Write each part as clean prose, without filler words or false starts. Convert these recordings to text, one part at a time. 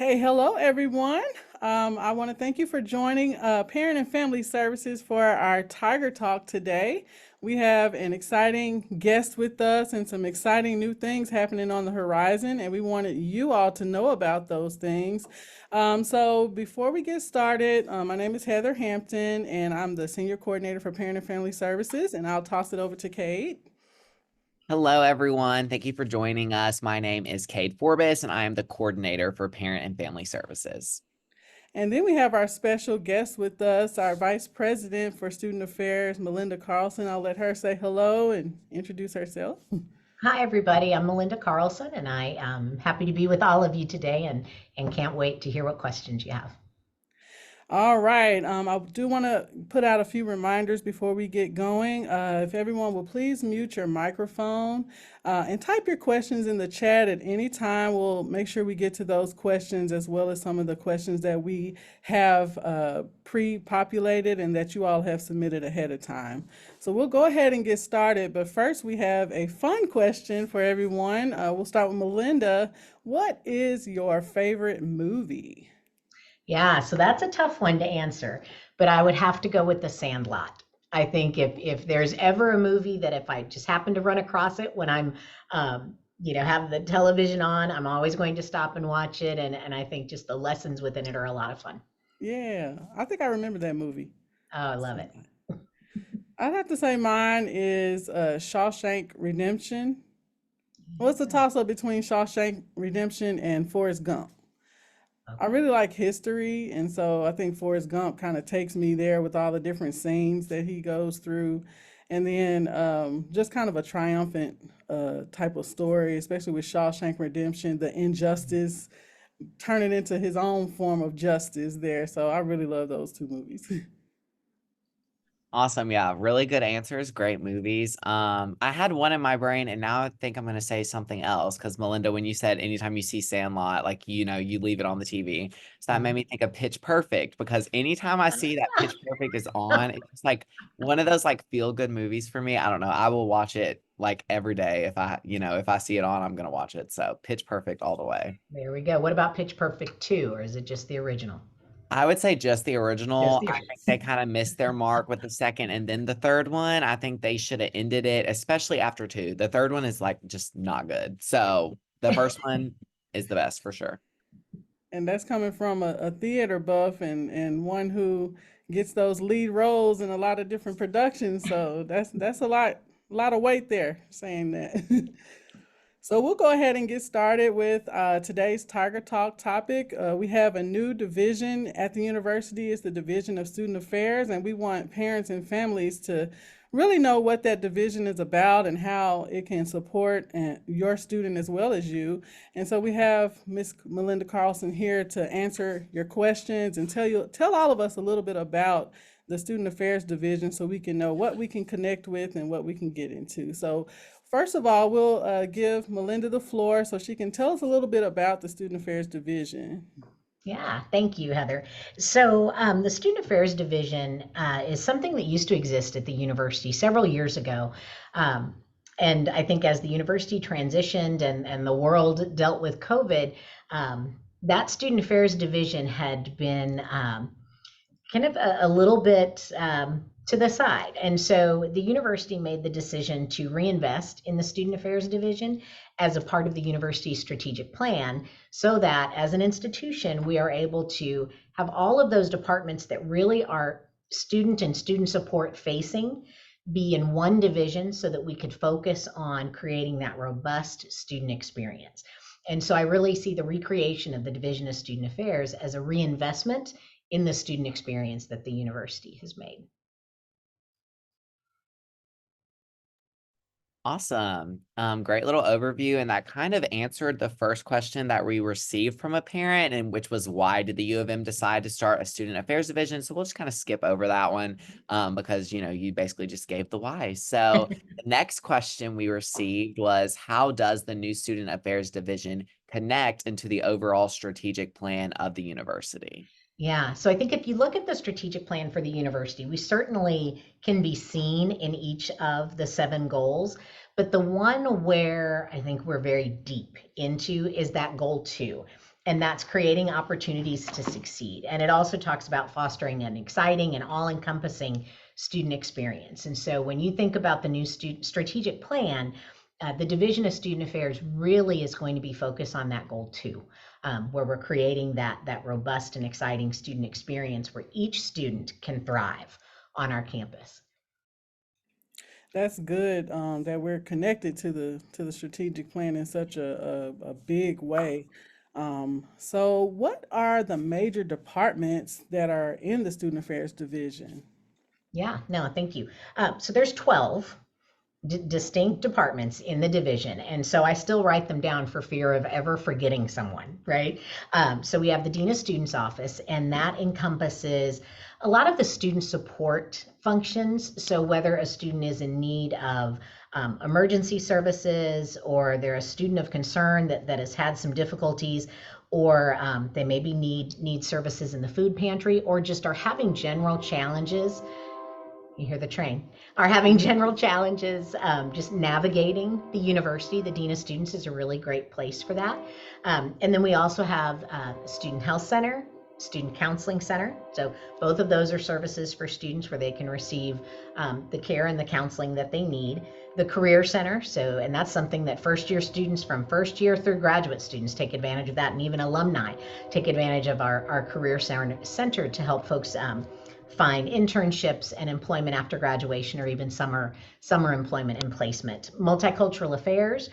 Okay, hello everyone. I want to thank you for joining Parent and Family Services for our Tiger Talk today. We have an exciting guest with us and some exciting new things happening on the horizon, and we wanted you all to know about those things. So, before we get started, my name is Heather Hampton, and I'm the Senior Coordinator for Parent and Family Services, and I'll toss it over to Kate. Hello, everyone. Thank you for joining us. My name is Cade Forbes, and I am the coordinator for Parent and Family Services. And then we have our special guest with us, our Vice President for Student Affairs, Melinda Carlson. I'll let her say hello and introduce herself. Hi, everybody. I'm Melinda Carlson, and I am happy to be with all of you today and can't wait to hear what questions you have. All right. I do want to put out a few reminders before we get going. If everyone will please mute your microphone and type your questions in the chat at any time. We'll make sure we get to those questions as well as some of the questions that we have pre-populated and that you all have submitted ahead of time. So we'll go ahead and get started. But first, we have a fun question for everyone. We'll start with Melinda. What is your favorite movie? Yeah, so that's a tough one to answer, but I would have to go with The Sandlot. I think if there's ever a movie that if I just happen to run across it when I'm have the television on, I'm always going to stop and watch it, and I think just the lessons within it are a lot of fun. Yeah, I think I remember that movie. Oh, I love it. I'd have to say mine is Shawshank Redemption. Well, it's a toss up between Shawshank Redemption and Forrest Gump. I Okay. really like history, and so I think Forrest Gump kind of takes me there with all the different scenes that he goes through. And then just kind of a triumphant type of story, especially with Shawshank Redemption, the injustice turning into his own form of justice there. So I really love those two movies. Awesome. Yeah, really good answers. Great movies. I had one in my brain, and now I think I'm going to say something else because Melinda, when you said anytime you see Sandlot, like, you leave it on the TV. So that made me think of Pitch Perfect because anytime I see that Pitch Perfect is on, it's like one of those like feel good movies for me. I don't know. I will watch it like every day if I see it on, I'm going to watch it. So Pitch Perfect all the way. There we go. What about Pitch Perfect 2, or is it just the original? I would say just the Just original. the I think they kind of missed their mark with the second and then the third one. I think they should have ended it, especially after two. The third one is like just not good. So the first one is the best for sure. And that's coming from a theater buff and one who gets those lead roles in a lot of different productions. So that's a lot of weight there saying that. So we'll go ahead and get started with today's Tiger Talk topic. We have a new division at the university. It's the Division of Student Affairs, and we want parents and families to really know what that division is about and how it can support your student as well as you. And so we have Miss Melinda Carlson here to answer your questions and tell all of us a little bit about the Student Affairs Division so we can know what we can connect with and what we can get into. So first of all, we'll give Melinda the floor so she can tell us a little bit about the Student Affairs Division. Yeah, thank you, Heather. So, the Student Affairs Division is something that used to exist at the university several years ago. Um, and I think as the university transitioned and the world dealt with COVID, that Student Affairs Division had been kind of a little bit to the side. And so the university made the decision to reinvest in the Student Affairs Division as a part of the university's strategic plan so that as an institution, we are able to have all of those departments that really are student and student support facing be in one division so that we could focus on creating that robust student experience. And so I really see the recreation of the Division of Student Affairs as a reinvestment in the student experience that the university has made. Awesome. Great little overview. And that kind of answered the first question that we received from a parent, and which was why did the U of M decide to start a student affairs division? So we'll just kind of skip over that one because you basically just gave the why. So the next question we received was how does the new student affairs division connect into the overall strategic plan of the university? Yeah, so I think if you look at the strategic plan for the university, we certainly can be seen in each of the seven goals. But the one where I think we're very deep into is that goal two. And that's creating opportunities to succeed. And it also talks about fostering an exciting and all-encompassing student experience. And so when you think about the new strategic plan, the Division of Student Affairs really is going to be focused on that goal too, where we're creating that robust and exciting student experience where each student can thrive on our campus. That's good, that we're connected to the strategic plan in such a big way. So what are the major departments that are in the Student Affairs Division? Yeah, no, thank you. So there's 12 distinct departments in the division. And so I still write them down for fear of ever forgetting someone, right? So we have the Dean of Students Office, and that encompasses a lot of the student support functions. So whether a student is in need of emergency services, or they're a student of concern that has had some difficulties, or they maybe need services in the food pantry, or just are having general challenges, you hear the train, are having general challenges just navigating the university. The Dean of Students is a really great place for that. And then we also have Student Health Center, Student Counseling Center. So both of those are services for students where they can receive the care and the counseling that they need. The Career Center, and that's something that first year students from first year through graduate students take advantage of that, and even alumni take advantage of our Career Center to help folks find internships and employment after graduation, or even summer employment and placement. Multicultural Affairs,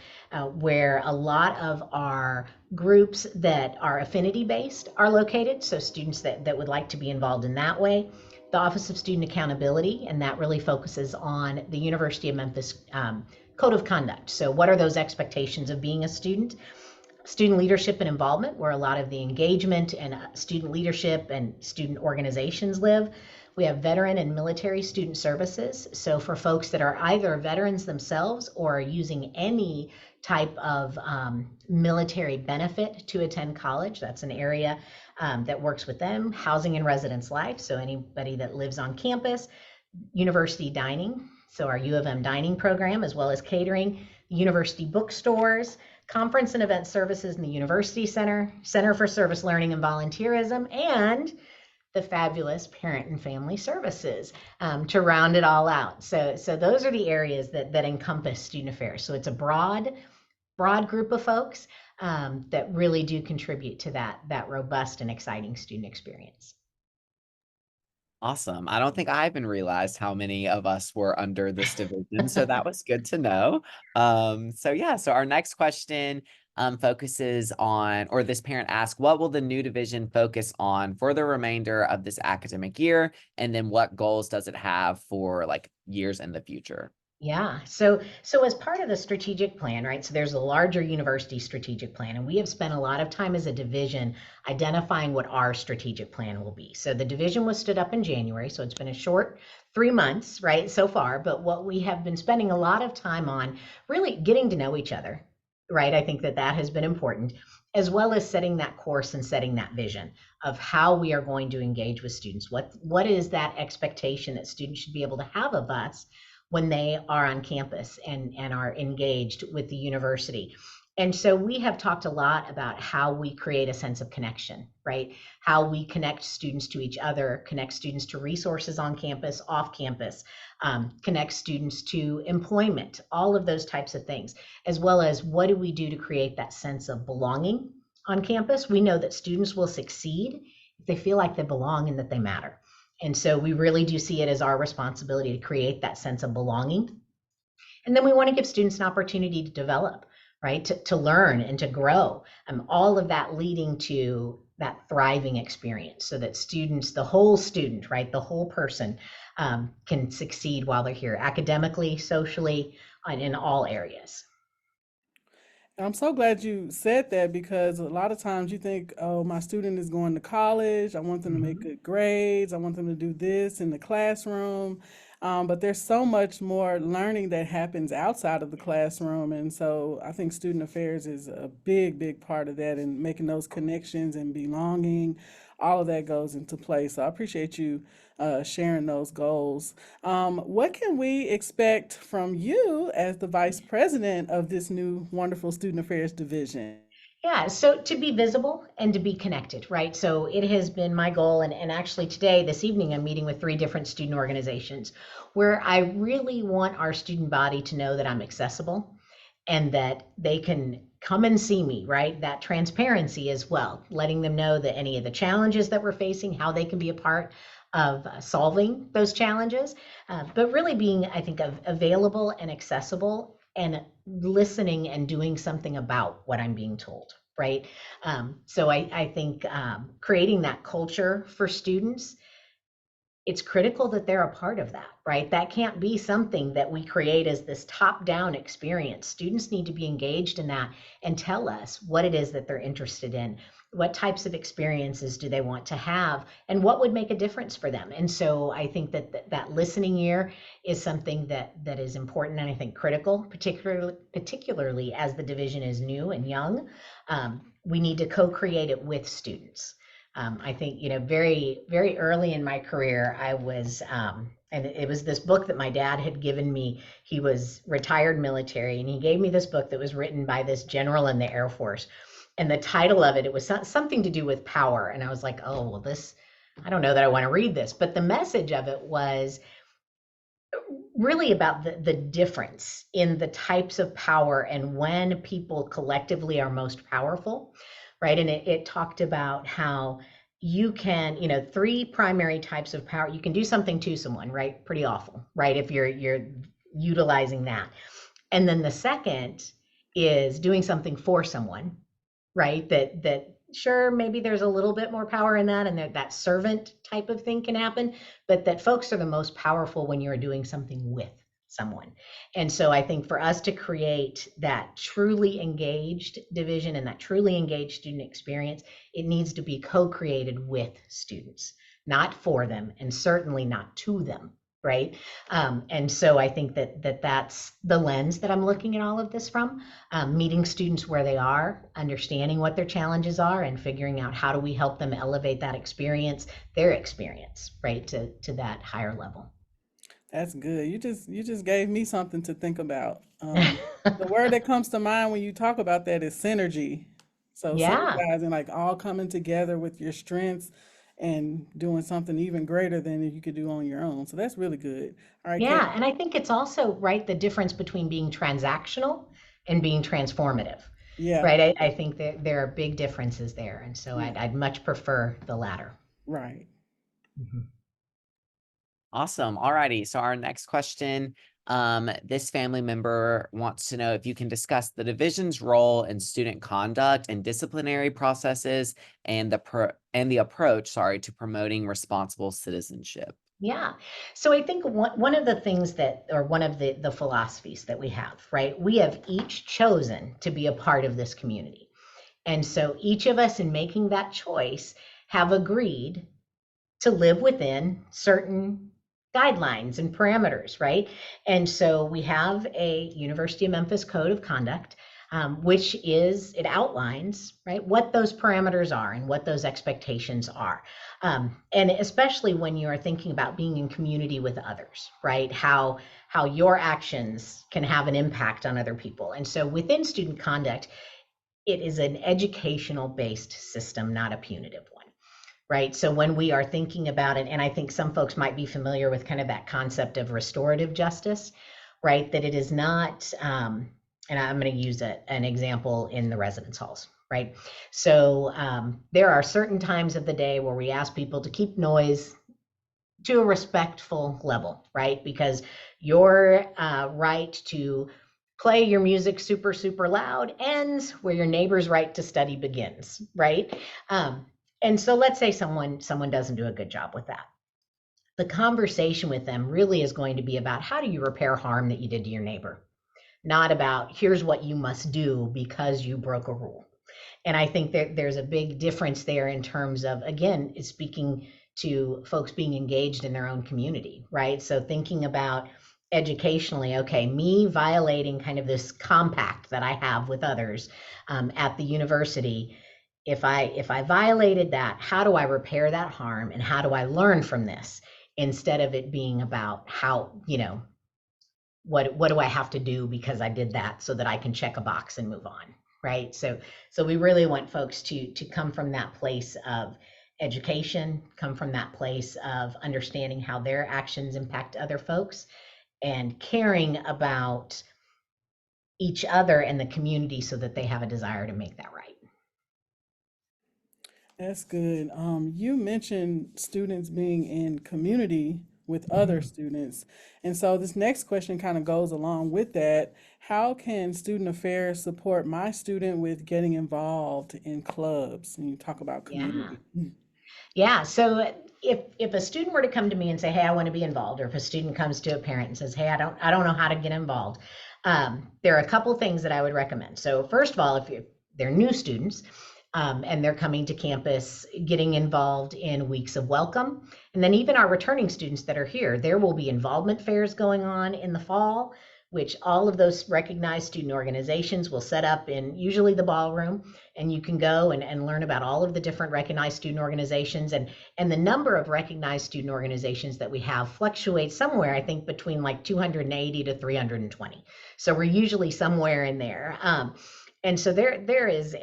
where a lot of our groups that are affinity based are located, so students that would like to be involved in that way. The Office of Student Accountability, and that really focuses on the University of Memphis Code of Conduct. So what are those expectations of being a student? Student Leadership and Involvement, where a lot of the engagement and student leadership and student organizations live. We have Veteran and Military Student Services. So for folks that are either veterans themselves or are using any type of military benefit to attend college, that's an area that works with them. Housing and Residence Life, so anybody that lives on campus. University Dining, so our U of M dining program, as well as catering. University Bookstores, Conference and Event Services in the University Center, Center for Service Learning and Volunteerism, and the fabulous Parent and Family Services to round it all out. So those are the areas that encompass student affairs. So it's a broad group of folks that really do contribute to that robust and exciting student experience. Awesome. I don't think I even realized how many of us were under this division, so that was good to know. So our next question focuses on, or this parent asked, what will the new division focus on for the remainder of this academic year? And then what goals does it have for like years in the future? Yeah. So as part of the strategic plan, right? So there's a larger university strategic plan, and we have spent a lot of time as a division identifying what our strategic plan will be. So the division was stood up in January, so it's been a short 3 months, right, so far. But what we have been spending a lot of time on really getting to know each other, right? I think that has been important, as well as setting that course and setting that vision of how we are going to engage with students. What is that expectation that students should be able to have of us when they are on campus and are engaged with the university? And so we have talked a lot about how we create a sense of connection, right? How we connect students to each other, connect students to resources on campus, off campus, connect students to employment, all of those types of things, as well as what do we do to create that sense of belonging on campus. We know that students will succeed if they feel like they belong and that they matter. And so we really do see it as our responsibility to create that sense of belonging. And then we want to give students an opportunity to develop, right? To learn and to grow. All of that leading to that thriving experience so that students, the whole student, right? The whole person can succeed while they're here academically, socially, and in all areas. I'm so glad you said that, because a lot of times you think, oh, my student is going to college. I want them to make Mhm. good grades. I want them to do this in the classroom. But there's so much more learning that happens outside of the classroom. And so I think student affairs is a big, big part of that, and making those connections and belonging. All of that goes into play. So I appreciate you sharing those goals. What can we expect from you as the vice president of this new wonderful student affairs division? Yeah, so to be visible and to be connected, right? So it has been my goal, and actually today, this evening, I'm meeting with 3 different student organizations where I really want our student body to know that I'm accessible and that they can come and see me, right? That transparency as well, letting them know that any of the challenges that we're facing, how they can be a part of solving those challenges, but really being, I think, available and accessible and listening and doing something about what I'm being told, right? So I think creating that culture for students, it's critical that they're a part of that, right? That can't be something that we create as this top-down experience. Students need to be engaged in that and tell us what it is that they're interested in, what types of experiences do they want to have, and what would make a difference for them. And so I think that listening ear is something that is important and I think critical, particularly as the division is new and young. We need to co-create it with students. I think, very, very early in my career, I was, and it was this book that my dad had given me. He was retired military, and he gave me this book that was written by this general in the Air Force. And the title of it, it was something to do with power. And I was like, oh, well, I don't know that I want to read this. But the message of it was really about the difference in the types of power and when people collectively are most powerful, right? And it talked about how you can, 3 primary types of power. You can do something to someone, right? Pretty awful, right? If you're utilizing that. And then the second is doing something for someone, right? That sure, maybe there's a little bit more power in that, and that servant type of thing can happen, but that folks are the most powerful when you're doing something with someone. And so I think for us to create that truly engaged division and that truly engaged student experience, it needs to be co-created with students, not for them, and certainly not to them, right? And so I think that's the lens that I'm looking at all of this from, meeting students where they are, understanding what their challenges are, and figuring out how do we help them elevate that experience, their experience, right, to that higher level. That's good. You just gave me something to think about. The word that comes to mind when you talk about that is synergy. So Yeah. synergizing, like all coming together with your strengths and doing something even greater than you could do on your own. So that's really good. All right, Kate. Yeah, and I think it's also, right, the difference between being transactional and being transformative, Yeah, right? I think that there are big differences there, and so yeah, I'd much prefer the latter. right. Mhm. Awesome. Alrighty. So our next question, this family member wants to know if you can discuss the division's role in student conduct and disciplinary processes and the approach, to promoting responsible citizenship. Yeah. So I think one of the things or one of the philosophies that we have, right? We have each chosen to be a part of this community. And so each of us in making that choice have agreed to live within certain guidelines and parameters, right? And so we have a University of Memphis Code of Conduct, it outlines, right, what those parameters are and what those expectations are. And especially when you are thinking about being in community with others, right? How your actions can have an impact on other people. And so within student conduct, it is an educational based system, not a punitive one. Right. So when we are thinking about it, and I think some folks might be familiar with kind of that concept of restorative justice, right? That it is not, and I'm going to use an example in the residence halls, right? So there are certain times of the day where we ask people to keep noise to a respectful level, right? Because your right to play your music super, super loud ends where your neighbor's right to study begins, right? And so let's say someone doesn't do a good job with that. The conversation with them really is going to be about how do you repair harm that you did to your neighbor, not about here's what you must do because you broke a rule. And I think that there's a big difference there in terms of, again, speaking to folks being engaged in their own community, right? So thinking about educationally, okay, me violating kind of this compact that I have with others at the university. If I violated that, how do I repair that harm and how do I learn from this, instead of it being about how, what do I have to do because I did that so that I can check a box and move on. right? So we really want folks to come from that place of education, come from that place of understanding how their actions impact other folks, and caring about each other and the community so that they have a desire to make that right. That's good. You mentioned students being in community with other Mhm. students. And so this next question kind of goes along with that. How can student affairs support my student with getting involved in clubs? And you talk about Yeah. community. Yeah. So if a student were to come to me and say, "Hey, I want to be involved," or if a student comes to a parent and says, "Hey, I don't know how to get involved," there are a couple things that I would recommend. So first of all, if they're new students, and they're coming to campus, getting involved in weeks of welcome, and then even our returning students that are here, there will be involvement fairs going on in the fall, which all of those recognized student organizations will set up in usually the ballroom, and you can go and learn about all of the different recognized student organizations, and the number of recognized student organizations that we have fluctuates somewhere, I think, between like 280 to 320. So we're usually somewhere in there. And so there is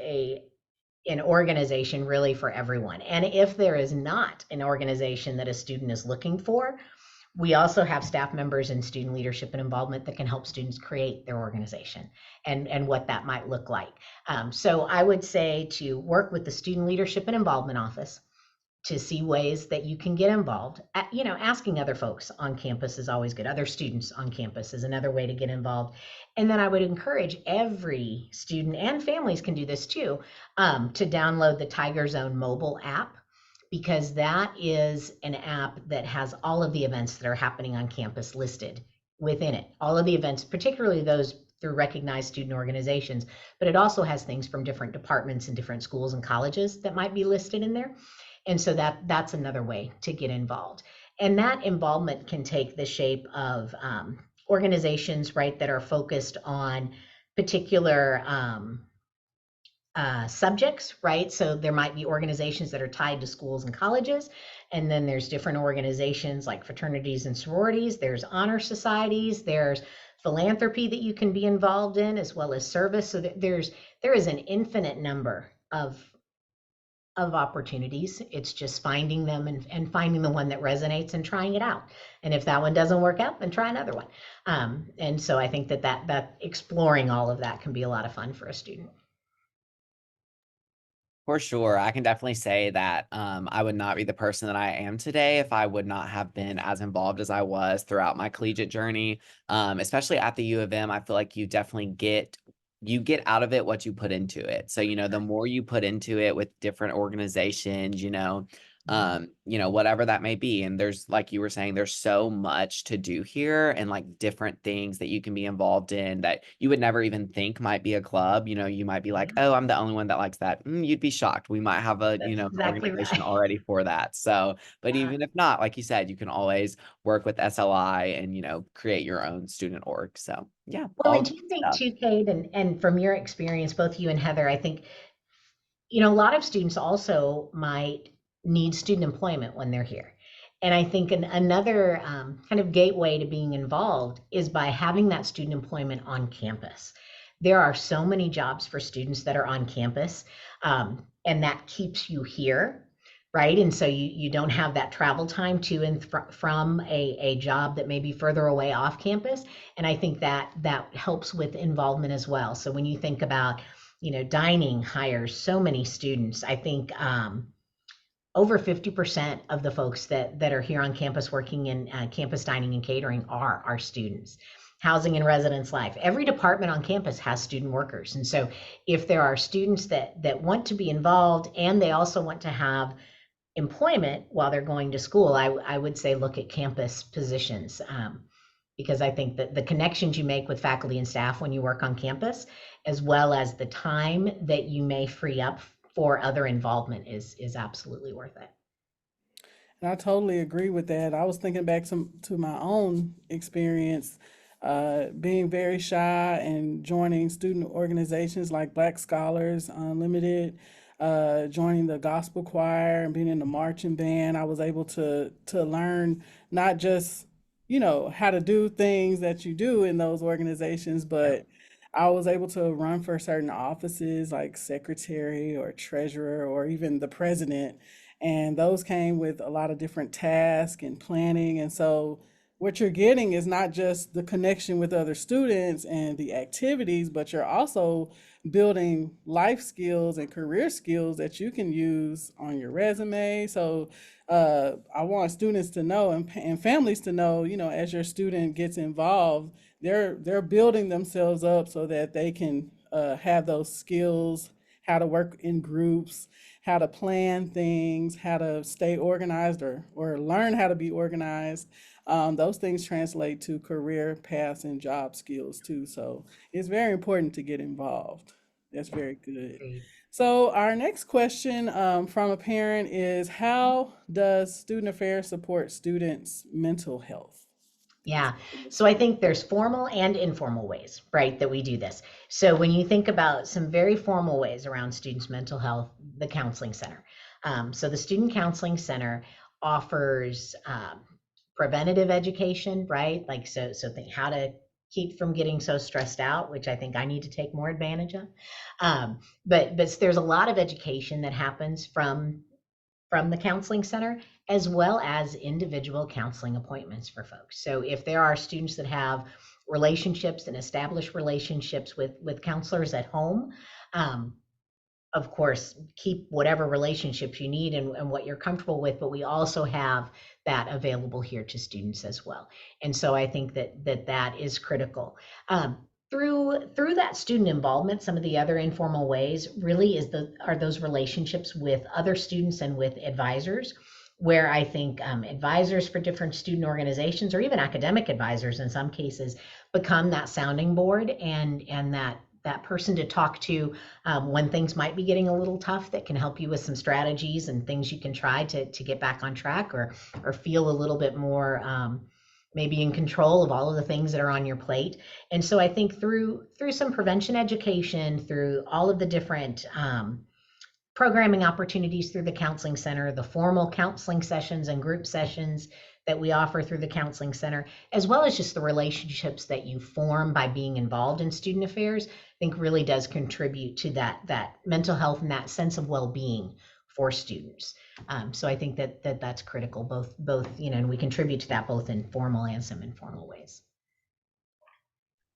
an organization really for everyone. And if there is not an organization that a student is looking for, we also have staff members in student leadership and involvement that can help students create their organization and what that might look like. So I would say to work with the Student Leadership and Involvement Office to see ways that you can get involved. Asking other folks on campus is always good. Other students on campus is another way to get involved. And then I would encourage every student, and families can do this too, to download the Tiger Zone mobile app, because that is an app that has all of the events that are happening on campus listed within it. All of the events, particularly those through recognized student organizations, but it also has things from different departments and different schools and colleges that might be listed in there. And so that's another way to get involved. And that involvement can take the shape of organizations, right, that are focused on particular subjects, right? So there might be organizations that are tied to schools and colleges, and then there's different organizations like fraternities and sororities. There's honor societies. There's philanthropy that you can be involved in, as well as service. So there is an infinite number of opportunities. It's just finding them and finding the one that resonates and trying it out. And if that one doesn't work out, then try another one. And so I think that exploring all of that can be a lot of fun for a student. For sure. I can definitely say that I would not be the person that I am today if I would not have been as involved as I was throughout my collegiate journey. Especially at the U of M, I feel like you definitely get out of it what you put into it. So, the more you put into it with different organizations, whatever that may be. And there's, like you were saying, there's so much to do here and like different things that you can be involved in that you would never even think might be a club. You might be like, oh, I'm the only one that likes that. You'd be shocked. We might have That's an exactly organization right. already for that. So, but Uh, even if not, like you said, you can always work with SLI and, create your own student org. So yeah, well, all and do good you think stuff. too, Kate, and from your experience, both you and Heather, I think a lot of students also might need student employment when they're here. And I think another kind of gateway to being involved is by having that student employment on campus. There are so many jobs for students that are on campus, and that keeps you here, right? And so you don't have that travel time to and from a job that may be further away off campus. And I think that helps with involvement as well. So when you think about dining hires so many students. I think over 50% of the folks that are here on campus working in campus dining and catering are our students. Housing and residence life. Every department on campus has student workers. And so if there are students that want to be involved and they also want to have employment while they're going to school, I would say look at campus positions. Because I think that the connections you make with faculty and staff when you work on campus, as well as the time that you may free up for other involvement is absolutely worth it. And I totally agree with that. I was thinking back to my own experience, being very shy and joining student organizations like Black Scholars Unlimited, joining the gospel choir and being in the marching band. I was able to learn not just, how to do things that you do in those organizations, Yeah. but I was able to run for certain offices like secretary or treasurer or even the president. And those came with a lot of different tasks and planning. And so what you're getting is not just the connection with other students and the activities, but you're also building life skills and career skills that you can use on your resume. So I want students to know and families to know, as your student gets involved, they're building themselves up so that they can have those skills, how to work in groups, how to plan things, how to stay organized or learn how to be organized. Those things translate to career paths and job skills too. So it's very important to get involved. That's very good. Great. So our next question from a parent is, how does student affairs support students' mental health? That's Yeah. a good So I think there's formal and informal ways, right, that we do this. So when you think about some very formal ways around students' mental health, the Counseling Center. So the Student Counseling Center offers preventative education, right? Like so think how to keep from getting so stressed out, which I think I need to take more advantage of. But there's a lot of education that happens from the counseling center, as well as individual counseling appointments for folks. So if there are students that have relationships and established relationships with counselors at home, um, of course, keep whatever relationships you need and what you're comfortable with, but we also have that available here to students as well. And so I think that is critical. Through that student involvement, some of the other informal ways really are those relationships with other students and with advisors, where I think advisors for different student organizations or even academic advisors in some cases become that sounding board and that person to talk to when things might be getting a little tough, that can help you with some strategies and things you can try to get back on track or feel a little bit more maybe in control of all of the things that are on your plate. And so I think through some prevention education, through all of the different programming opportunities through the counseling center, the formal counseling sessions and group sessions that we offer through the counseling center, as well as just the relationships that you form by being involved in student affairs, I think really does contribute to that mental health and that sense of well-being for students. So I think that's critical, both, and we contribute to that both in formal and some informal ways.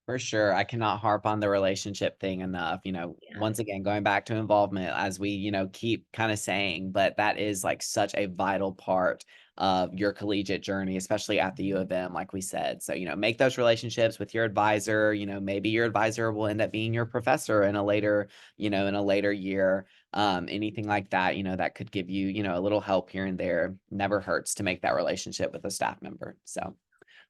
For sure. I cannot harp on the relationship thing enough. Yeah. Once again, going back to involvement, as we, keep kind of saying, but that is like such a vital part of your collegiate journey, especially at the U of M, like we said. So, make those relationships with your advisor. Maybe your advisor will end up being your professor in a later, in a later year. Anything like that, that could give you, a little help here and there. Never hurts to make that relationship with a staff member. So.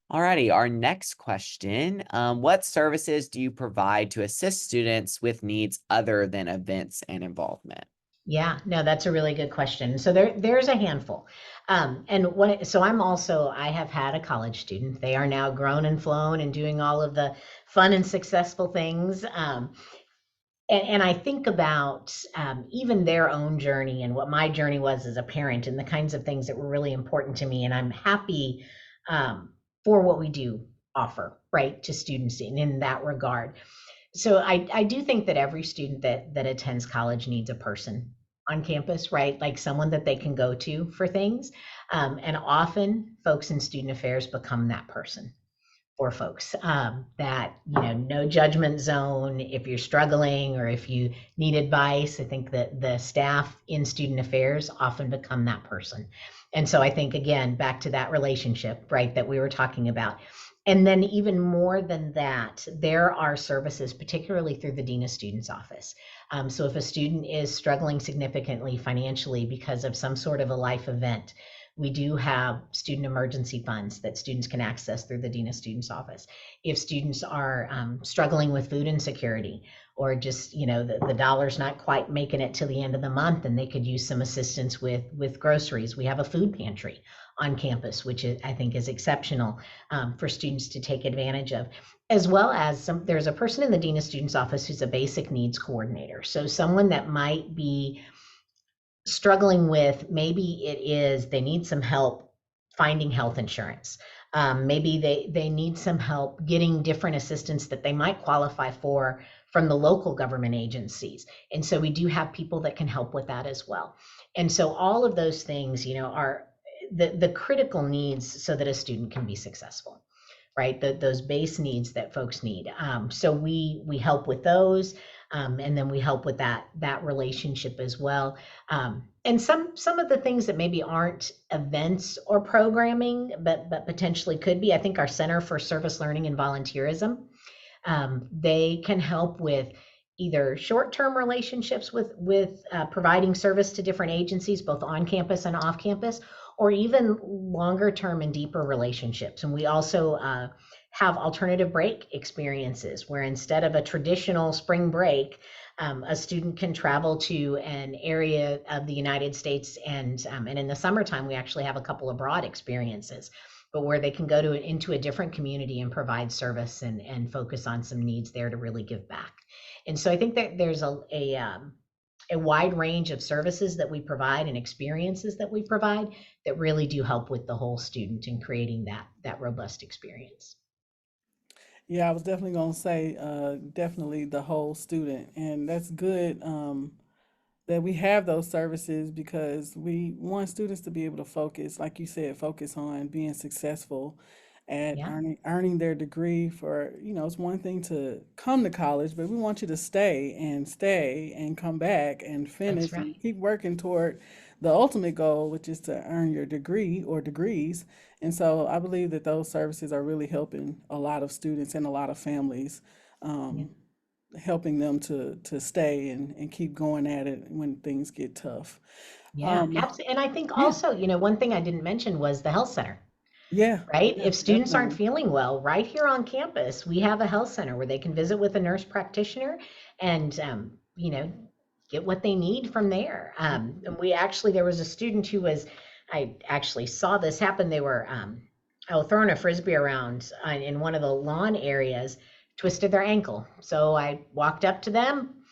Alrighty, our next question. What services do you provide to assist students with needs other than events and involvement? Yeah, no, that's a really good question. So there's a handful. So I have had a college student. They are now grown and flown and doing all of the fun and successful things. And I think about even their own journey and what my journey was as a parent and the kinds of things that were really important to me. And I'm happy for what we do offer, right, to students in that regard. So I do think that every student that attends college needs a person on campus, right? Like someone that they can go to for things. And often folks in student affairs become that person for folks, that, no judgment zone. If you're struggling or if you need advice, I think that the staff in student affairs often become that person. And so I think, again, back to that relationship, right, that we were talking about. And then even more than that, there are services, particularly through the Dean of Students office. So if a student is struggling significantly financially because of some sort of a life event, we do have student emergency funds that students can access through the Dean of Students office. If students are struggling with food insecurity, or just, the dollar's not quite making it till the end of the month and they could use some assistance with groceries, we have a food pantry on campus, which I think is exceptional for students to take advantage of. As well as there's a person in the Dean of Students office who's a basic needs coordinator. So someone that might be struggling with, maybe it is they need some help finding health insurance. Maybe they need some help getting different assistance that they might qualify for from the local government agencies. And so we do have people that can help with that as well. And so all of those things, are the critical needs so that a student can be successful, right? Those base needs that folks need. So we help with those, and then we help with that relationship as well. And some of the things that maybe aren't events or programming, but potentially could be. I think our Center for Service Learning and Volunteerism, they can help with either short-term relationships with providing service to different agencies, both on campus and off campus, or even longer term and deeper relationships. And we also have alternative break experiences where instead of a traditional spring break, a student can travel to an area of the United States, and in the summertime, we actually have a couple abroad experiences, but where they can go into a different community and provide service and focus on some needs there to really give back. And so I think that there's a wide range of services that we provide and experiences that we provide that really do help with the whole student in creating that robust experience. Yeah, I was definitely going to say, definitely the whole student. And that's good that we have those services because we want students to be able to focus, like you said, focus on being successful at Yeah, earning their degree. For, it's one thing to come to college, but we want you to stay and come back and that's finish and right. keep working toward the ultimate goal, which is to earn your degree or degrees. And so I believe that those services are really helping a lot of students and a lot of families, Yeah. um, helping them to stay and keep going at it when things get tough. Yeah, Um, absolutely. And I think yeah, also, one thing I didn't mention was the health center, yeah, right? yeah, If students aren't definitely. feeling well, right here on campus, we have a health center where they can visit with a nurse practitioner and, get what they need from there. And there was a student I actually saw this happen. They were, throwing a frisbee around in one of the lawn areas, twisted their ankle. So I walked up to them,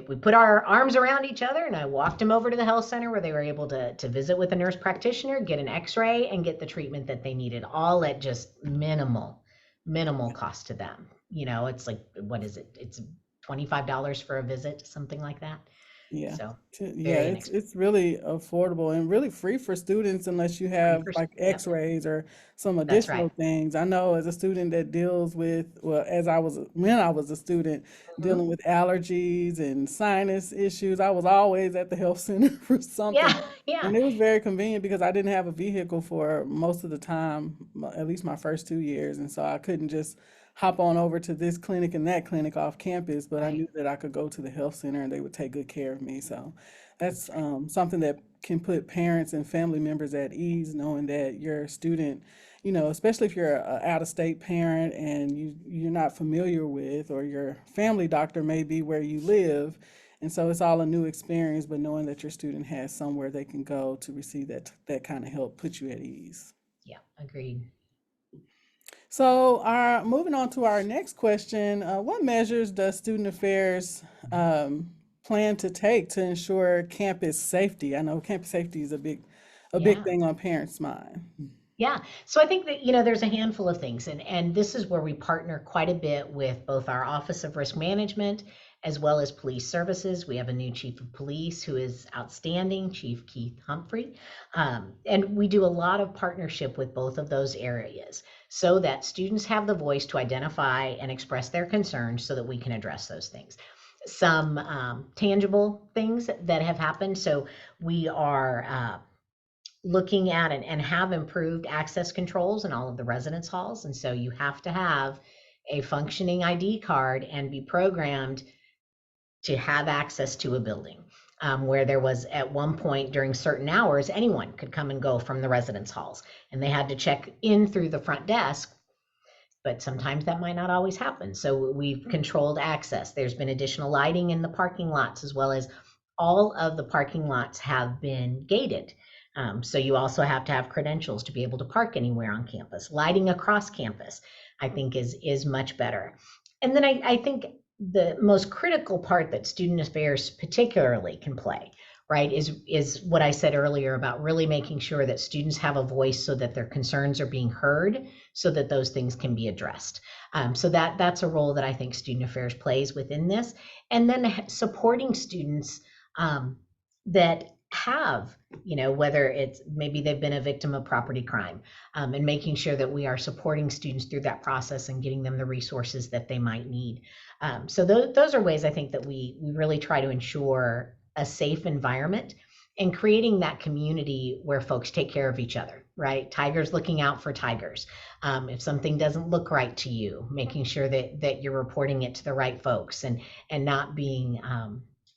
we put our arms around each other, and I walked them over to the health center where they were able to visit with a nurse practitioner, get an x-ray, and get the treatment that they needed, all at just minimal cost to them. It's like, what is it? It's $25 for a visit, something like that. Yeah. So Yeah, very it's inexpensive. it's really affordable and really free for students unless you Free have for, like yep, x-rays or some that's right. additional things. I know as a student that deals with, well, when I was a student dealing Hmm. with allergies and sinus issues, I was always at the health center for something. Yeah, yeah, And it was very convenient because I didn't have a vehicle for most of the time, at least my first 2 years. And so I couldn't just hop on over to this clinic and that clinic off campus, but I right, knew that I could go to the health center and they would take good care of me. So that's that's right. something that can put parents and family members at ease, knowing that your student, especially if you're an out-of-state parent and you're not familiar with, or your family doctor may be where you live, and so it's all a new experience. But knowing that your student has somewhere they can go to receive that kind of help puts you at ease. Yeah, agreed. So, moving on to our next question, what measures does Student Affairs plan to take to ensure campus safety? I know campus safety is a big Yeah. thing on parents' mind. Yeah. So I think that, there's a handful of things, and this is where we partner quite a bit with both our Office of Risk Management as well as police services. We have a new chief of police who is outstanding, Chief Keith Humphrey. And we do a lot of partnership with both of those areas so that students have the voice to identify and express their concerns so that we can address those things. Some tangible things that have happened. So we are looking at and have improved access controls in all of the residence halls. And so you have to have a functioning ID card and be programmed to have access to a building. Where there was at one point during certain hours, anyone could come and go from the residence halls, and they had to check in through the front desk, but sometimes that might not always happen. So we've controlled access. There's been additional lighting in the parking lots, as well as all of the parking lots have been gated. So you also have to have credentials to be able to park anywhere on campus. Lighting across campus, I think, is much better. And then I think the most critical part that student affairs particularly can play, right, is what I said earlier about really making sure that students have a voice so that their concerns are being heard, so that those things can be addressed. So that's a role that I think student affairs plays within this. And then supporting students that have, whether it's maybe they've been a victim of property crime, and making sure that we are supporting students through that process and getting them the resources that they might need. So those are ways I think that we really try to ensure a safe environment and creating that community where folks take care of each other, right? Tigers looking out for tigers. If something doesn't look right to you, making sure that you're reporting it to the right folks and not being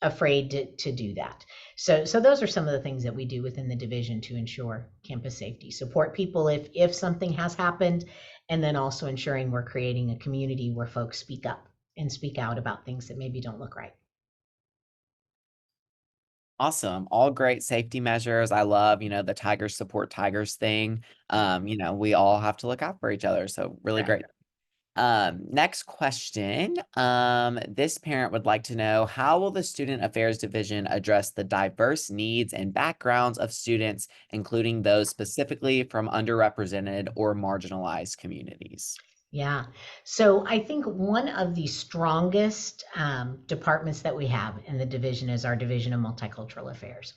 afraid to do that. So those are some of the things that we do within the division to ensure campus safety. Support people if something has happened, and then also ensuring we're creating a community where folks speak up and speak out about things that maybe don't look right. Awesome. All great safety measures. I love, the Tigers support Tigers thing. We all have to look out for each other. So really great. Next question. This parent would like to know, how will the Student Affairs Division address the diverse needs and backgrounds of students, including those specifically from underrepresented or marginalized communities? Yeah. So I think one of the strongest departments that we have in the division is our Division of Multicultural Affairs.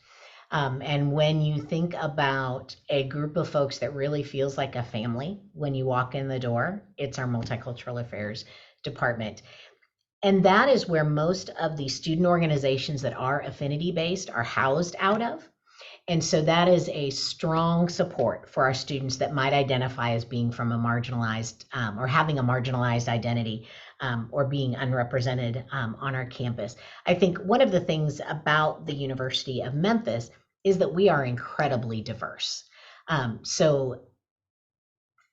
And when you think about a group of folks that really feels like a family when you walk in the door, it's our Multicultural Affairs department. And that is where most of the student organizations that are affinity based are housed out of. And so that is a strong support for our students that might identify as being from a marginalized or having a marginalized identity or being unrepresented on our campus. I think one of the things about the University of Memphis is that we are incredibly diverse. So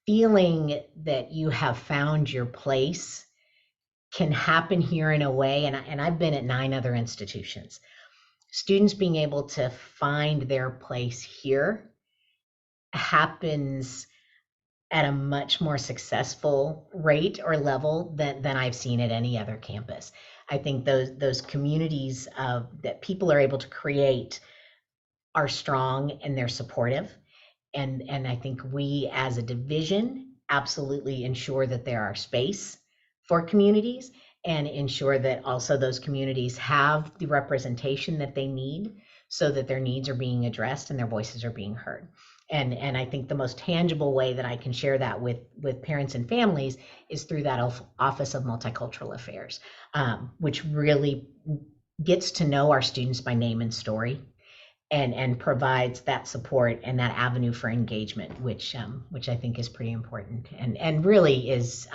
feeling that you have found your place can happen here in a way, and I've been at 9 other institutions. Students being able to find their place here happens at a much more successful rate or level than I've seen at any other campus. I think those communities that people are able to create are strong and they're supportive. And I think we as a division absolutely ensure that there are space for communities and ensure that also those communities have the representation that they need so that their needs are being addressed and their voices are being heard. And I think the most tangible way that I can share that with parents and families is through that Office of Multicultural Affairs, which really gets to know our students by name and story and provides that support and that avenue for engagement, which I think is pretty important and really is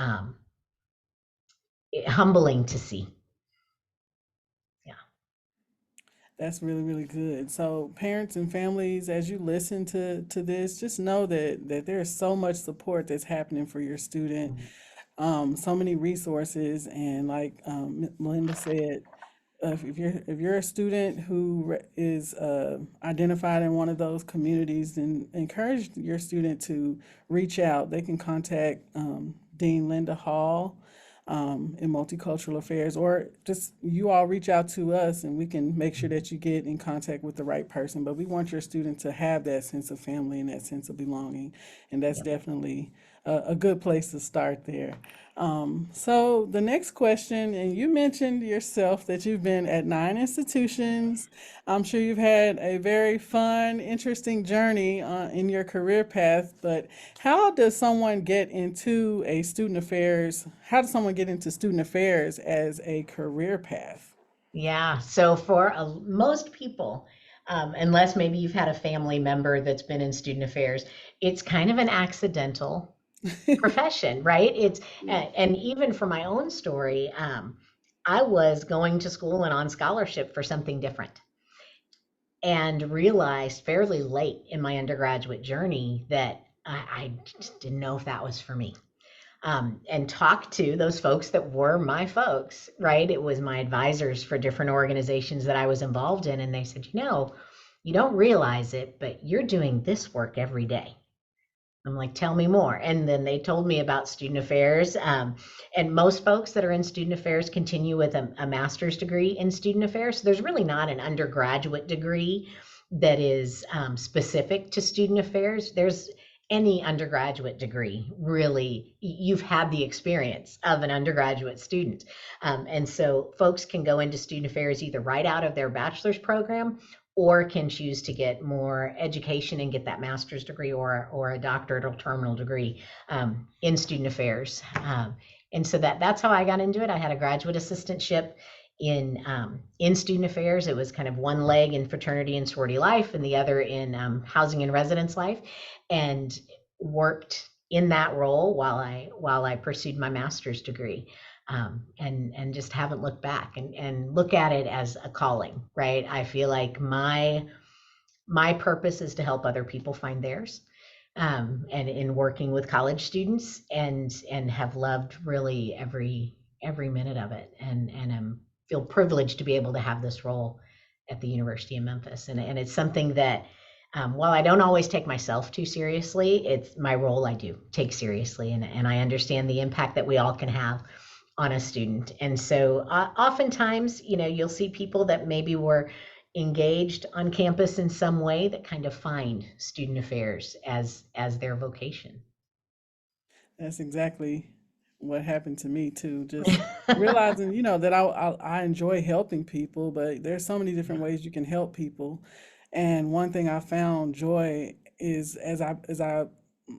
humbling to see. Yeah. That's really, really good. So parents and families, as you listen to this, just know that there's so much support that's happening for your student. So many resources, and like Melinda said, if you're a student who is identified in one of those communities, then encourage your student to reach out. They can contact Dean Linda Hall in Multicultural Affairs, or just you all reach out to us and we can make sure that you get in contact with the right person. But we want your student to have that sense of family and that sense of belonging, and that's definitely a good place to start there. So the next question, and you mentioned yourself that you've been at 9 institutions. I'm sure you've had a very fun, interesting journey in your career path, but how does someone get into student affairs as a career path? Yeah. So for most people, unless maybe you've had a family member that's been in student affairs, it's kind of an accidental profession, right? It's and even for my own story, I was going to school and on scholarship for something different, and realized fairly late in my undergraduate journey that I just didn't know if that was for me. And talked to those folks that were my folks, right? It was my advisors for different organizations that I was involved in, and they said, you don't realize it, but you're doing this work every day. I'm like, tell me more. And then they told me about student affairs. And most folks that are in student affairs continue with a master's degree in student affairs. So there's really not an undergraduate degree that is specific to student affairs. There's any undergraduate degree, really, you've had the experience of an undergraduate student. And so folks can go into student affairs either right out of their bachelor's program or can choose to get more education and get that master's degree or a doctorate or terminal degree in student affairs. And so that's how I got into it. I had a graduate assistantship in student affairs. It was kind of one leg in fraternity and sorority life and the other in housing and residence life, and worked in that role while I pursued my master's degree. And just haven't looked back and look at it as a calling, right? I feel like my purpose is to help other people find theirs. And in working with college students and have loved really every minute of it, and feel privileged to be able to have this role at the University of Memphis. And it's something that while I don't always take myself too seriously, it's my role I do take seriously, and I understand the impact that we all can have on a student. And so oftentimes, you'll see people that maybe were engaged on campus in some way that kind of find student affairs as their vocation. That's exactly what happened to me too. Just realizing, that I enjoy helping people, but there's so many different ways you can help people. And one thing I found joy is as I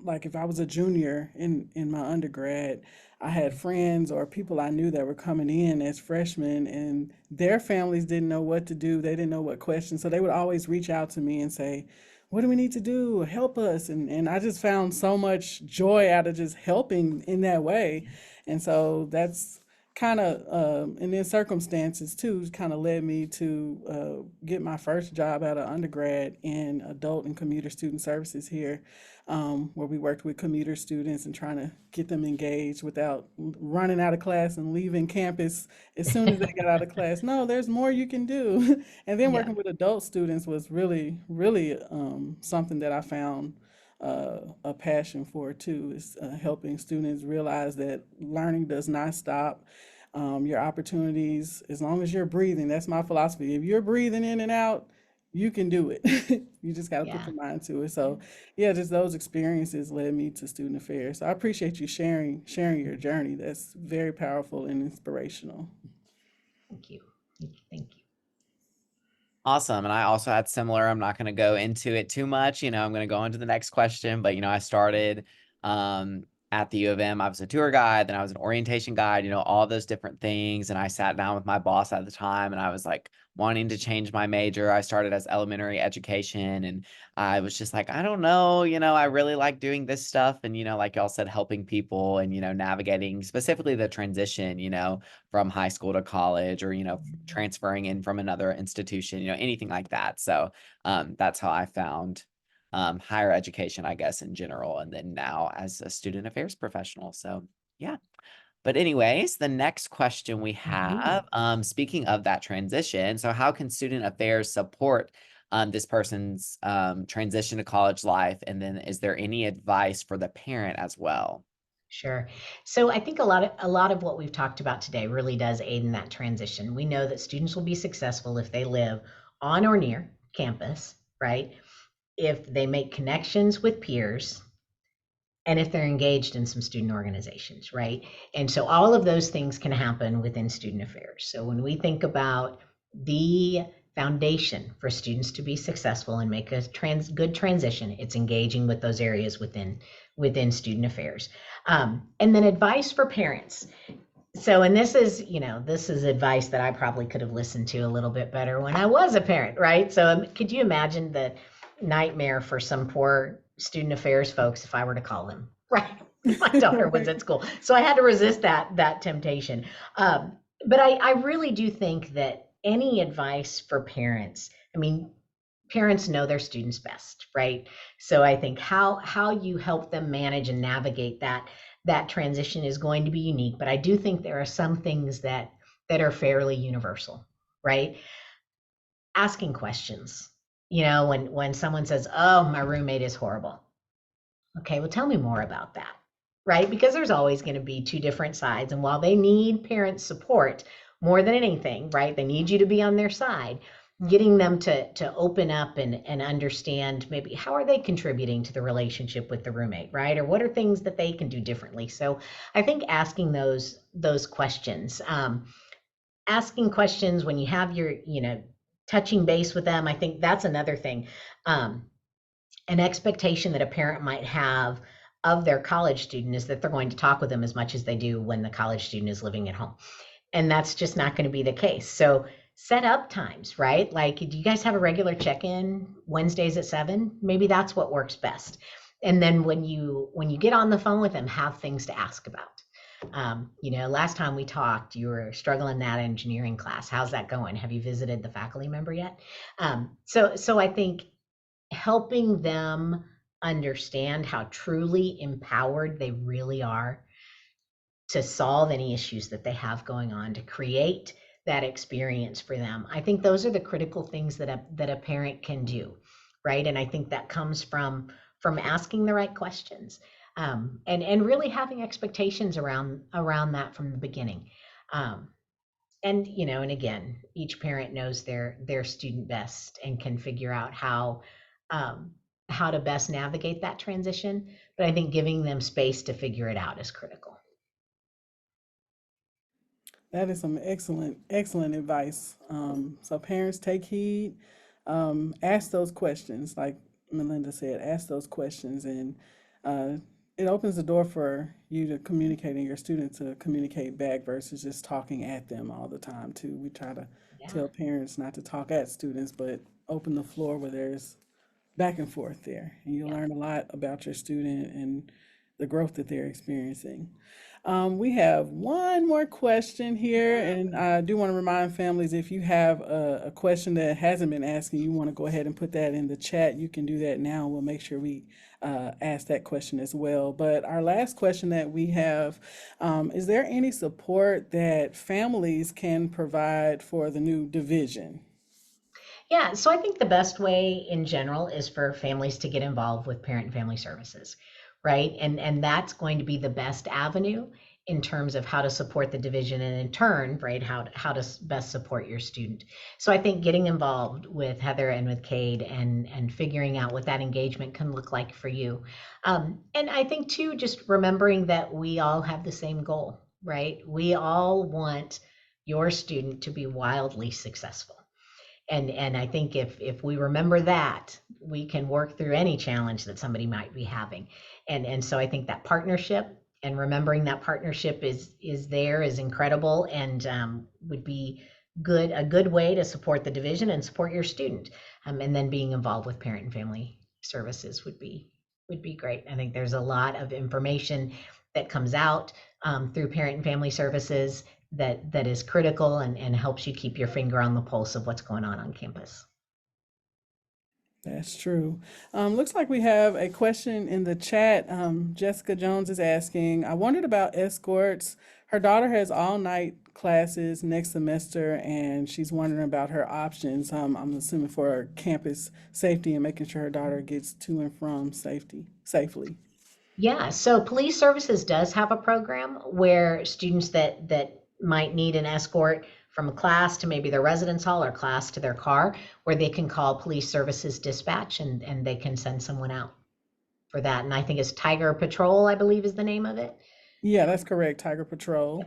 like if I was a junior in my undergrad, I had friends or people I knew that were coming in as freshmen and their families didn't know what to do. They didn't know what questions. So they would always reach out to me and say, what do we need to do? Help us. And I just found so much joy out of just helping in that way. And so that's kind of, and then circumstances too, kind of led me to get my first job out of undergrad in adult and commuter student services here, where we worked with commuter students and trying to get them engaged without running out of class and leaving campus as soon as they got out of class. No, there's more you can do. And then Yeah. working with adult students was really, really something that I found a passion for too, is helping students realize that learning does not stop. Your opportunities, as long as you're breathing, that's my philosophy. If you're breathing in and out, you can do it. You just got to put Yeah. your mind to it. So, yeah, just those experiences led me to student affairs. So I appreciate you sharing your journey. That's very powerful and inspirational. Thank you. Thank you. Awesome. And I also had similar, I'm not going to go into it too much. I'm going to go into the next question, but, I started at the U of M. I was a tour guide, then I was an orientation guide, all those different things. And I sat down with my boss at the time and I was like wanting to change my major. I started as elementary education and I was just like, I don't know, I really like doing this stuff. And, like y'all said, helping people and, navigating specifically the transition, from high school to college or, transferring in from another institution, anything like that. So that's how I found higher education, I guess, in general, and then now as a student affairs professional. So yeah. But anyways, the next question we have, speaking of that transition, so how can student affairs support this person's transition to college life? And then is there any advice for the parent as well? Sure. So I think a lot of what we've talked about today really does aid in that transition. We know that students will be successful if they live on or near campus, right? If they make connections with peers and if they're engaged in some student organizations, right? And so all of those things can happen within student affairs. So when we think about the foundation for students to be successful and make a good transition, it's engaging with those areas within student affairs. And then advice for parents. So, and this is advice that I probably could have listened to a little bit better when I was a parent, right? So, could you imagine the nightmare for some poor student affairs folks if I were to call them, right? My daughter was Right. at school, so I had to resist that temptation. But I really do think that any advice for parents, I mean, parents know their students best, right? So I think how you help them manage and navigate that transition is going to be unique, but I do think there are some things that are fairly universal, right? Asking questions. When someone says, "Oh, my roommate is horrible." Okay, well, tell me more about that, right? Because there's always going to be two different sides. And while they need parent support more than anything, right, they need you to be on their side, getting them to open up and understand maybe how are they contributing to the relationship with the roommate, right? Or what are things that they can do differently? So I think asking those questions, asking questions when you have your, touching base with them, I think that's another thing. Um, an expectation that a parent might have of their college student is that they're going to talk with them as much as they do when the college student is living at home. And that's just not going to be the case. So set up times, right? Like, do you guys have a regular check-in Wednesdays at 7? Maybe that's what works best. And then when you get on the phone with them, have things to ask about. Last time we talked, you were struggling in that engineering class. How's that going? Have you visited the faculty member yet? So I think helping them understand how truly empowered they really are to solve any issues that they have going on, to create that experience for them. I think those are the critical things that a parent can do, right? And I think that comes from asking the right questions, and really having expectations around that from the beginning. And again, each parent knows their student best and can figure out um, how to best navigate that transition. But I think giving them space to figure it out is critical. That is some excellent, excellent advice. So parents, take heed, ask those questions, like Melinda said, ask those questions, and uh, it opens the door for you to communicate and your students to communicate back versus just talking at them all the time too. We try to Yeah. tell parents not to talk at students, but open the floor where there's back and forth there, and you'll Yeah. learn a lot about your student and the growth that they're experiencing. We have one more question here, and I do want to remind families, if you have a question that hasn't been asked and you want to go ahead and put that in the chat, you can do that now. We'll make sure we ask that question as well. But our last question that we have, is there any support that families can provide for the new division? Yeah, so I think the best way in general is for families to get involved with parent and family services, right? And that's going to be the best avenue in terms of how to support the division, and in turn, right, how to best support your student. So I think getting involved with Heather and with Cade and figuring out what that engagement can look like for you. And I think too, just remembering that we all have the same goal, right? We all want your student to be wildly successful. And I think if we remember that, we can work through any challenge that somebody might be having. And so I think that partnership, and remembering that partnership is incredible, and would be a good way to support the division and support your student. And then being involved with parent and family services would be great. I think there's a lot of information that comes out through parent and family services that is critical, and helps you keep your finger on the pulse of what's going on campus. That's true. Looks like we have a question in the chat. Jessica Jones is asking, I wondered about escorts. Her daughter has all night classes next semester, and she's wondering about her options. I'm assuming for campus safety and making sure her daughter gets to and from safely. Yeah, so police services does have a program where students that might need an escort from a class to maybe their residence hall, or class to their car, where they can call police services dispatch, and they can send someone out for that. And I think it's Tiger Patrol, I believe is the name of it. Yeah, that's correct, Tiger Patrol.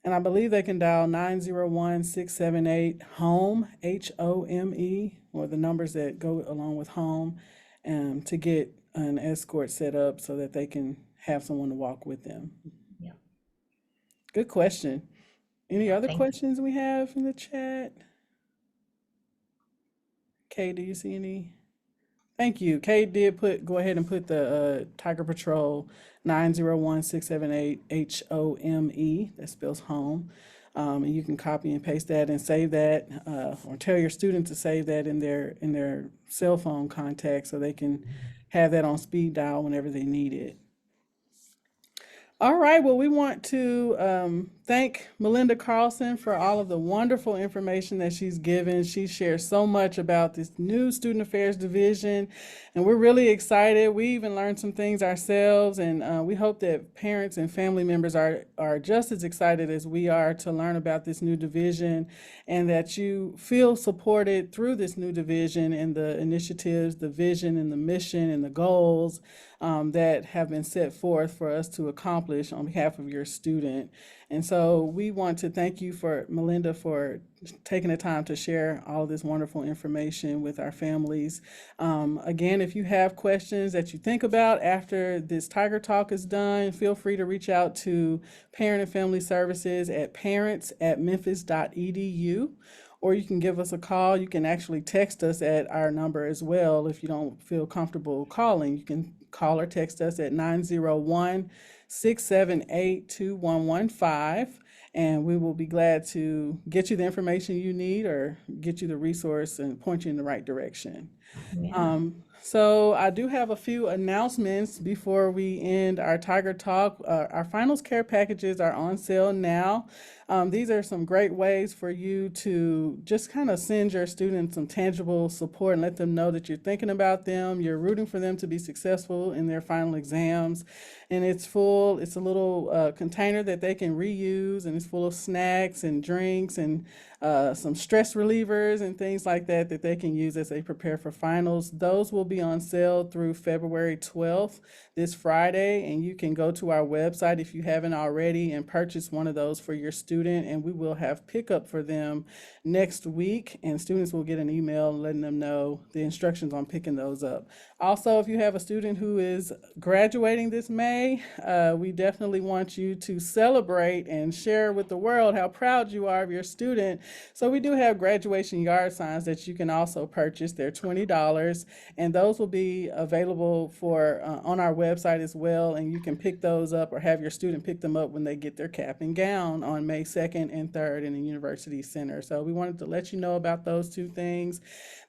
And I believe they can dial 901-678-HOME, HOME, or the numbers that go along with home, to get an escort set up so that they can have someone to walk with them. Yeah. Good question. Any other Thank you. questions we have in the chat? Kay, do you see any? Thank you. Kay did go ahead and put the Tiger Patrol 901-678 HOME, that spells home. And you can copy and paste that and save that, or tell your student to save that in their cell phone contact so they can have that on speed dial whenever they need it. All right. Well, we want to thank Melinda Carlson for all of the wonderful information that she's given. She shares so much about this new Student Affairs Division, and we're really excited. We even learned some things ourselves, and we hope that parents and family members are just as excited as we are to learn about this new division, and that you feel supported through this new division and the initiatives, the vision, and the mission, and the goals that have been set forth for us to accomplish on behalf of your student. And so we want to thank you for Melinda for taking the time to share all of this wonderful information with our families. Again, if you have questions that you think about after this Tiger Talk is done, feel free to reach out to Parent and Family Services at parents@memphis.edu. Or you can give us a call. You can actually text us at our number as well. If you don't feel comfortable calling, you can call or text us at 901-678-2115. And we will be glad to get you the information you need or get you the resource and point you in the right direction. Yeah. So I do have a few announcements before we end our Tiger Talk. Our finals care packages are on sale now. These are some great ways for you to just kind of send your students some tangible support and let them know that you're thinking about them, you're rooting for them to be successful in their final exams. And it's a little container that they can reuse, and it's full of snacks and drinks and some stress relievers and things like that that they can use as they prepare for finals. Those will be on sale through February 12th, this Friday, and you can go to our website if you haven't already and purchase one of those for your student, and we will have pickup for them next week, and students will get an email letting them know the instructions on picking those up. Also, if you have a student who is graduating this May, we definitely want you to celebrate and share with the world how proud you are of your student. So we do have graduation yard signs that you can also purchase. They're $20, and those will be available for on our website as well, and you can pick those up or have your student pick them up when they get their cap and gown on May 2nd and 3rd in the University Center. So we wanted to let you know about those two things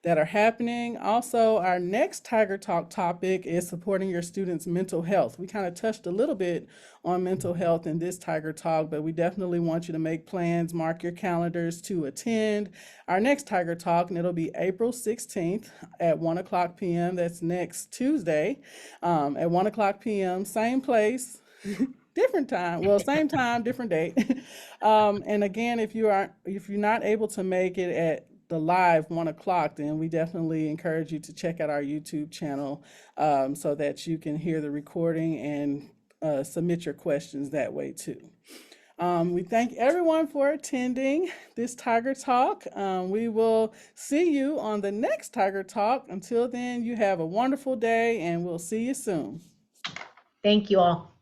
that are happening. Also, our next Tiger Talk topic is supporting your students' mental health. We kind of touched a little bit on mental health in this Tiger Talk, but we definitely want you to make plans, mark your calendars to attend our next Tiger Talk, and it'll be April 16th at 1 o'clock p.m. That's next Tuesday at 1 o'clock p.m., same place. Different time, well, same time, different date. And again, if you're not able to make it at the live 1 o'clock, then we definitely encourage you to check out our YouTube channel so that you can hear the recording and submit your questions that way too. We thank everyone for attending this Tiger Talk. We will see you on the next Tiger Talk. Until then, you have a wonderful day, and we'll see you soon. Thank you all.